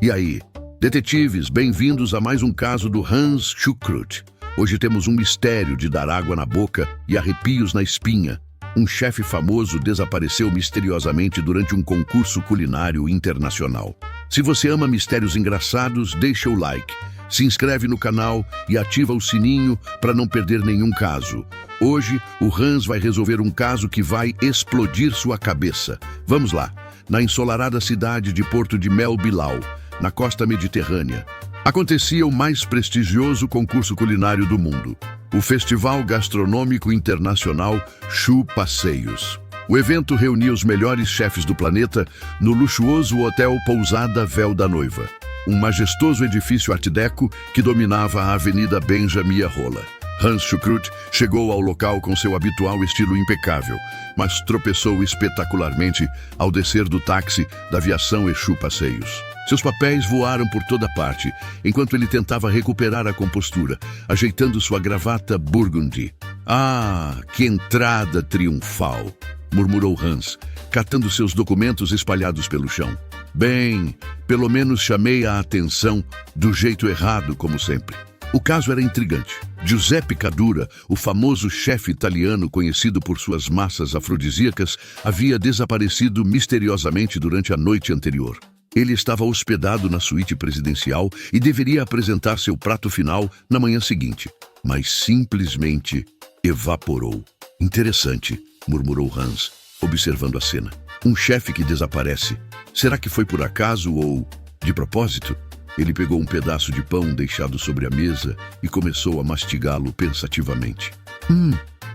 E aí? Detetives, bem-vindos a mais um caso do Hans Schuckert. Hoje temos um mistério de dar água na boca e arrepios na espinha. Um chefe famoso desapareceu misteriosamente durante um concurso culinário internacional. Se você ama mistérios engraçados, deixa o like, se inscreve no canal e ativa o sininho para não perder nenhum caso. Hoje, o Hans vai resolver um caso que vai explodir sua cabeça. Vamos lá. Na ensolarada cidade de Porto de Mel Bilal, na costa mediterrânea, acontecia o mais prestigioso concurso culinário do mundo, o Festival Gastronômico Internacional Choux Passeios. O evento reunia os melhores chefes do planeta no luxuoso hotel Pousada Véu da Noiva, um majestoso edifício art déco que dominava a Avenida Benjamin Rolla. Hans Schuckert chegou ao local com seu habitual estilo impecável, mas tropeçou espetacularmente ao descer do táxi da aviação Choux Passeios. Seus papéis voaram por toda parte, enquanto ele tentava recuperar a compostura, ajeitando sua gravata burgundy. Ah, que entrada triunfal! Murmurou Hans, catando seus documentos espalhados pelo chão. Bem, pelo menos chamei a atenção do jeito errado, como sempre. O caso era intrigante. Giuseppe Cadura, o famoso chefe italiano conhecido por suas massas afrodisíacas, havia desaparecido misteriosamente durante a noite anterior. Ele estava hospedado na suíte presidencial e deveria apresentar seu prato final na manhã seguinte, mas simplesmente evaporou. Interessante, murmurou Hans, observando a cena. Um chefe que desaparece. Será que foi por acaso ou de propósito? Ele pegou um pedaço de pão deixado sobre a mesa e começou a mastigá-lo pensativamente.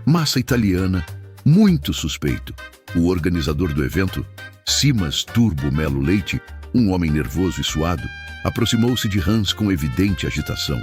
Massa italiana, muito suspeito. O organizador do evento, Simas Turbo Melo Leite, um homem nervoso e suado, aproximou-se de Hans com evidente agitação.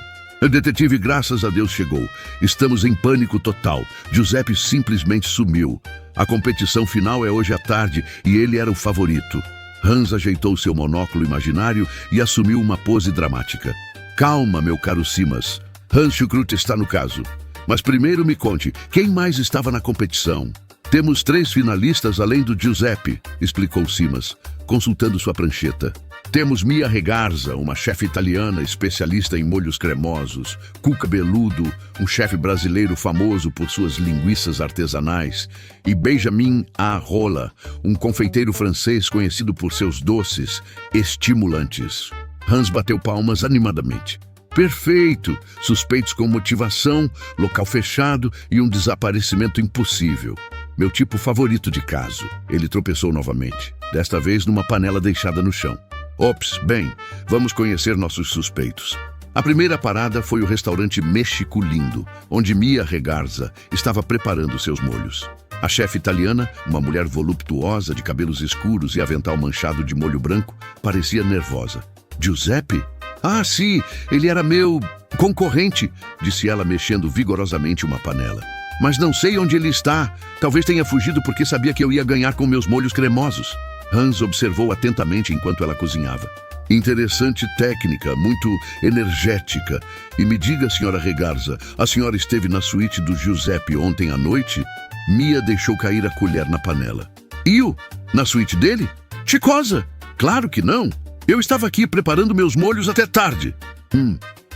Detetive, graças a Deus chegou. Estamos em pânico total. Giuseppe simplesmente sumiu. A competição final é hoje à tarde e ele era o favorito. Hans ajeitou seu monóculo imaginário e assumiu uma pose dramática. Calma, meu caro Simas. Hans Schuckert está no caso. Mas primeiro me conte, quem mais estava na competição? Temos 3 finalistas além do Giuseppe, explicou Simas, consultando sua prancheta. Temos Mia Regarza, uma chefe italiana especialista em molhos cremosos, Cuca Beludo, um chefe brasileiro famoso por suas linguiças artesanais, e Benjamin Rolla, um confeiteiro francês conhecido por seus doces estimulantes. Hans bateu palmas animadamente. Perfeito! Suspeitos com motivação, local fechado e um desaparecimento impossível. Meu tipo favorito de caso. Ele tropeçou novamente, desta vez numa panela deixada no chão. Ops, bem, vamos conhecer nossos suspeitos. A primeira parada foi o restaurante México Lindo, onde Mia Regarza estava preparando seus molhos. A chefe italiana, uma mulher voluptuosa de cabelos escuros e avental manchado de molho branco, parecia nervosa. Giuseppe? Ah, sim, ele era meu concorrente, disse ela mexendo vigorosamente uma panela. Mas não sei onde ele está. Talvez tenha fugido porque sabia que eu ia ganhar com meus molhos cremosos. Hans observou atentamente enquanto ela cozinhava. Interessante técnica, muito energética. E me diga, senhora Regarza, a senhora esteve na suíte do Giuseppe ontem à noite? Mia deixou cair a colher na panela. Eu? Na suíte dele? Chicosa! Claro que não! Eu estava aqui preparando meus molhos até tarde.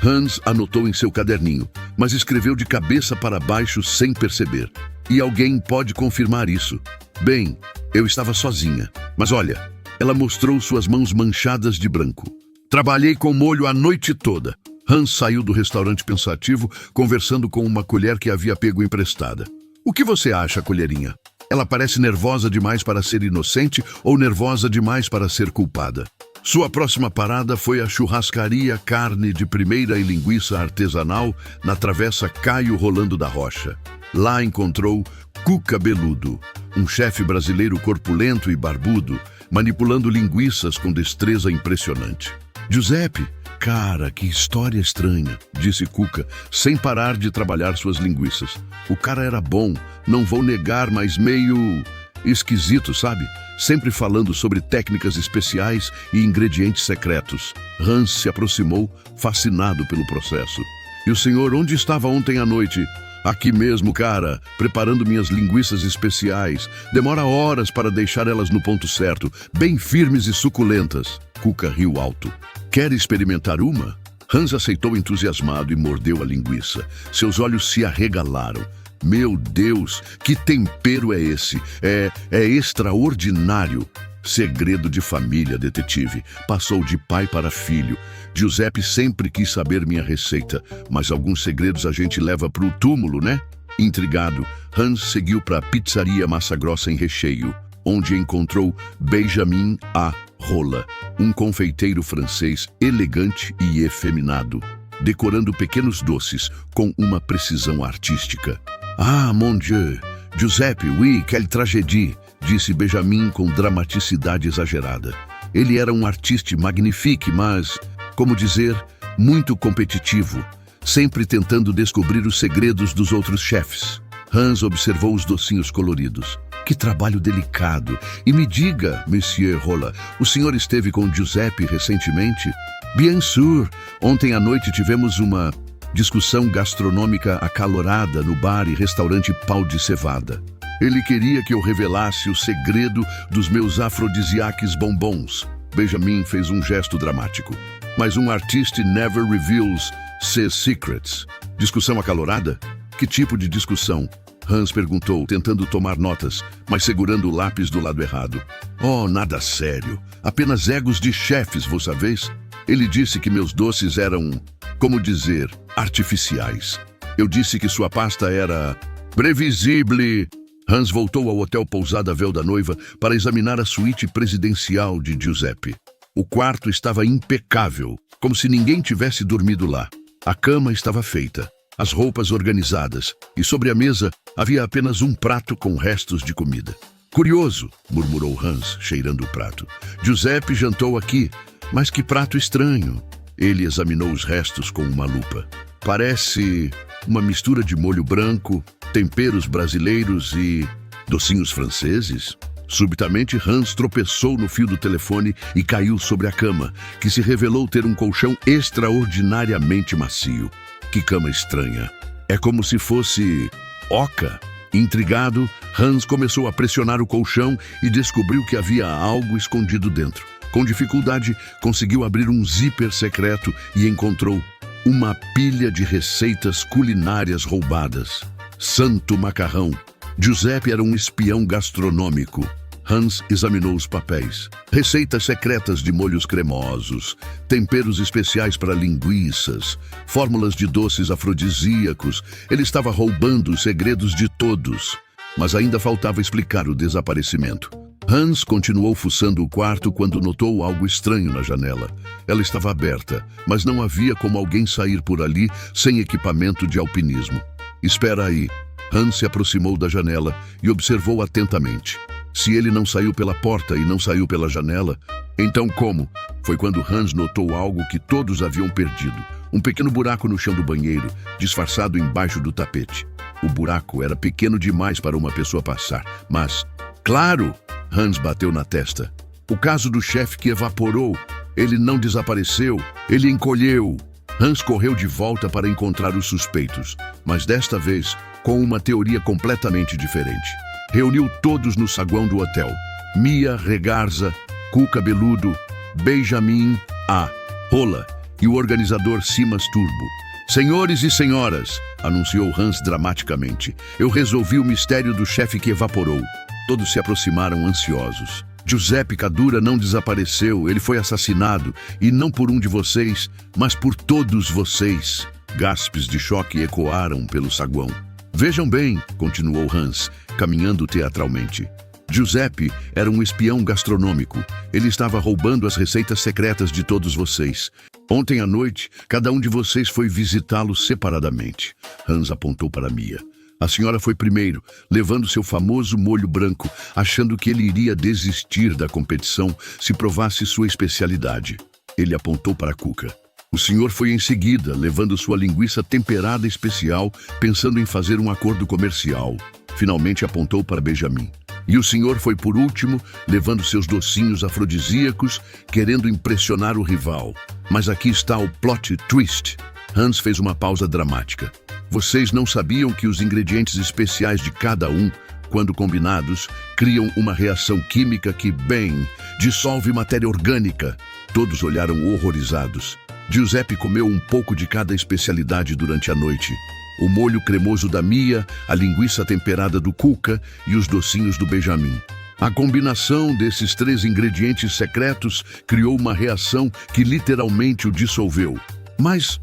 Hans anotou em seu caderninho, mas escreveu de cabeça para baixo sem perceber. E alguém pode confirmar isso. Bem, eu estava sozinha. Mas olha, ela mostrou suas mãos manchadas de branco. Trabalhei com molho a noite toda. Hans saiu do restaurante pensativo, conversando com uma colher que havia pego emprestada. O que você acha, colherinha? Ela parece nervosa demais para ser inocente ou nervosa demais para ser culpada? Sua próxima parada foi a churrascaria Carne de Primeira e Linguiça Artesanal na Travessa Caio Rolando da Rocha. Lá encontrou Cuca Beludo, um chefe brasileiro corpulento e barbudo, manipulando linguiças com destreza impressionante. Giuseppe, cara, que história estranha, disse Cuca, sem parar de trabalhar suas linguiças. O cara era bom, não vou negar, mas meio esquisito, sabe? Sempre falando sobre técnicas especiais e ingredientes secretos. Hans se aproximou, fascinado pelo processo. E o senhor onde estava ontem à noite? Aqui mesmo, cara, preparando minhas linguiças especiais. Demora horas para deixar elas no ponto certo, bem firmes e suculentas. Cuca riu alto. Quer experimentar uma? Hans aceitou entusiasmado e mordeu a linguiça. Seus olhos se arregalaram. Meu Deus, que tempero é esse? É extraordinário. Segredo de família, detetive. Passou de pai para filho. Giuseppe sempre quis saber minha receita, mas alguns segredos a gente leva para o túmulo, né? Intrigado, Hans seguiu para a pizzaria Massa Grossa em Recheio, onde encontrou Benjamin A. Rolla, um confeiteiro francês elegante e efeminado, decorando pequenos doces com uma precisão artística. Ah, mon Dieu! Giuseppe, oui, quelle tragédie! Disse Benjamin com dramaticidade exagerada. Ele era um artiste magnifique, mas, como dizer, muito competitivo, sempre tentando descobrir os segredos dos outros chefes. Hans observou os docinhos coloridos. Que trabalho delicado! E me diga, Monsieur Rolla, o senhor esteve com Giuseppe recentemente? Bien sûr! Ontem à noite tivemos uma discussão gastronômica acalorada no bar e restaurante Pau de Cevada. Ele queria que eu revelasse o segredo dos meus afrodisíacos bombons. Benjamin fez um gesto dramático. Mas um artista never reveals seus secrets. Discussão acalorada? Que tipo de discussão? Hans perguntou, tentando tomar notas, mas segurando o lápis do lado errado. Oh, nada sério. Apenas egos de chefes, vous savez? Ele disse que meus doces eram, como dizer, artificiais. Eu disse que sua pasta era previsível. Hans voltou ao hotel Pousada Véu da Noiva para examinar a suíte presidencial de Giuseppe. O quarto estava impecável, como se ninguém tivesse dormido lá. A cama estava feita, as roupas organizadas, e sobre a mesa havia apenas um prato com restos de comida. Curioso, murmurou Hans, cheirando o prato. Giuseppe jantou aqui, mas que prato estranho. Ele examinou os restos com uma lupa. Parece uma mistura de molho branco, temperos brasileiros e docinhos franceses. Subitamente, Hans tropeçou no fio do telefone e caiu sobre a cama, que se revelou ter um colchão extraordinariamente macio. Que cama estranha. É como se fosse oca. Intrigado, Hans começou a pressionar o colchão e descobriu que havia algo escondido dentro. Com dificuldade, conseguiu abrir um zíper secreto e encontrou uma pilha de receitas culinárias roubadas. Santo macarrão! Giuseppe era um espião gastronômico. Hans examinou os papéis. Receitas secretas de molhos cremosos, temperos especiais para linguiças, fórmulas de doces afrodisíacos. Ele estava roubando os segredos de todos. Mas ainda faltava explicar o desaparecimento. Hans continuou fuçando o quarto quando notou algo estranho na janela. Ela estava aberta, mas não havia como alguém sair por ali sem equipamento de alpinismo. Espera aí. Hans se aproximou da janela e observou atentamente. Se ele não saiu pela porta e não saiu pela janela, então como? Foi quando Hans notou algo que todos haviam perdido. Um pequeno buraco no chão do banheiro, disfarçado embaixo do tapete. O buraco era pequeno demais para uma pessoa passar, mas... Claro! Hans bateu na testa. O caso do chefe que evaporou. Ele não desapareceu, ele encolheu. Hans correu de volta para encontrar os suspeitos, mas desta vez com uma teoria completamente diferente. Reuniu todos no saguão do hotel. Mia Regarza, Cu Cabeludo, Benjamin A. Rolla e o organizador Simas Turbo. Senhores e senhoras, anunciou Hans dramaticamente, eu resolvi o mistério do chefe que evaporou. Todos se aproximaram ansiosos. Giuseppe Cadura não desapareceu, ele foi assassinado, e não por um de vocês, mas por todos vocês. Gaspes de choque ecoaram pelo saguão. Vejam bem, continuou Hans, caminhando teatralmente. Giuseppe era um espião gastronômico. Ele estava roubando as receitas secretas de todos vocês. Ontem à noite, cada um de vocês foi visitá-lo separadamente. Hans apontou para Mia. A senhora foi primeiro, levando seu famoso molho branco, achando que ele iria desistir da competição se provasse sua especialidade. Ele apontou para Cuca. O senhor foi em seguida, levando sua linguiça temperada especial, pensando em fazer um acordo comercial. Finalmente apontou para Benjamin. E o senhor foi por último, levando seus docinhos afrodisíacos, querendo impressionar o rival. Mas aqui está o plot twist. Hans fez uma pausa dramática. Vocês não sabiam que os ingredientes especiais de cada um, quando combinados, criam uma reação química que, bem, dissolve matéria orgânica. Todos olharam horrorizados. Giuseppe comeu um pouco de cada especialidade durante a noite. O molho cremoso da Mia, a linguiça temperada do Cuca e os docinhos do Benjamin. A combinação desses 3 ingredientes secretos criou uma reação que literalmente o dissolveu. Mas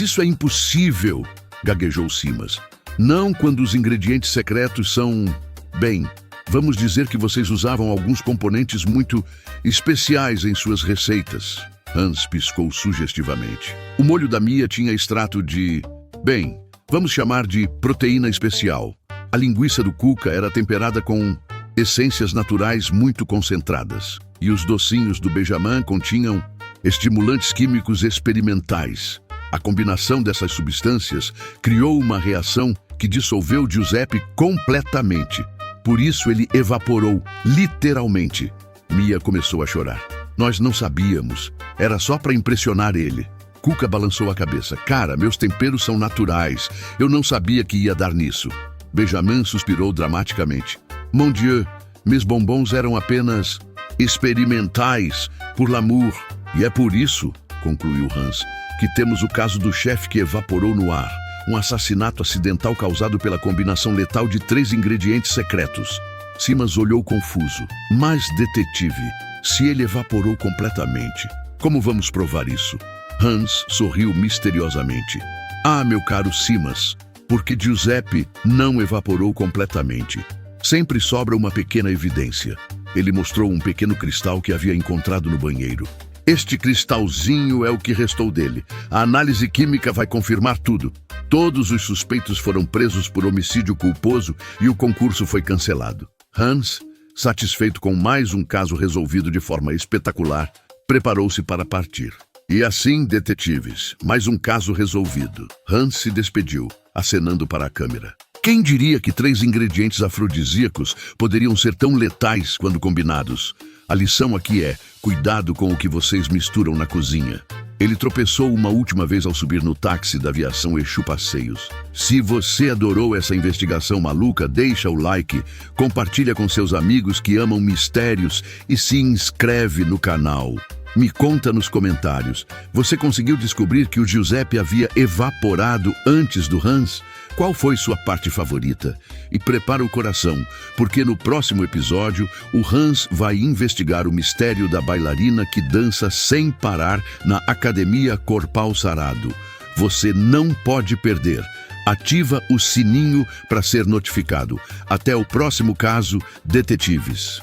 isso é impossível, gaguejou Simas. Não quando os ingredientes secretos são... Bem, vamos dizer que vocês usavam alguns componentes muito especiais em suas receitas. Hans piscou sugestivamente. O molho da Mia tinha extrato de... Bem, vamos chamar de proteína especial. A linguiça do Cuca era temperada com essências naturais muito concentradas. E os docinhos do Benjamin continham estimulantes químicos experimentais. A combinação dessas substâncias criou uma reação que dissolveu Giuseppe completamente. Por isso ele evaporou, literalmente. Mia começou a chorar. Nós não sabíamos. Era só para impressionar ele. Cuca balançou a cabeça. Cara, meus temperos são naturais. Eu não sabia que ia dar nisso. Benjamin suspirou dramaticamente. Mon Dieu, meus bombons eram apenas experimentais, por l'amour. E é por isso, concluiu Hans, que temos o caso do chefe que evaporou no ar. Um assassinato acidental causado pela combinação letal de 3 ingredientes secretos. Simas olhou confuso. Mas, detetive, se ele evaporou completamente, como vamos provar isso? Hans sorriu misteriosamente. Ah, meu caro Simas, porque Giuseppe não evaporou completamente. Sempre sobra uma pequena evidência. Ele mostrou um pequeno cristal que havia encontrado no banheiro. Este cristalzinho é o que restou dele. A análise química vai confirmar tudo. Todos os suspeitos foram presos por homicídio culposo e o concurso foi cancelado. Hans, satisfeito com mais um caso resolvido de forma espetacular, preparou-se para partir. E assim, detetives, mais um caso resolvido. Hans se despediu, acenando para a câmera. Quem diria que 3 ingredientes afrodisíacos poderiam ser tão letais quando combinados? A lição aqui é, cuidado com o que vocês misturam na cozinha. Ele tropeçou uma última vez ao subir no táxi da aviação Exu Passeios. Se você adorou essa investigação maluca, deixa o like, compartilha com seus amigos que amam mistérios e se inscreve no canal. Me conta nos comentários, você conseguiu descobrir que o Giuseppe havia evaporado antes do Hans? Qual foi sua parte favorita? E prepara o coração, porque no próximo episódio, o Hans vai investigar o mistério da bailarina que dança sem parar na Academia Corpal Sarado. Você não pode perder. Ativa o sininho para ser notificado. Até o próximo caso, detetives.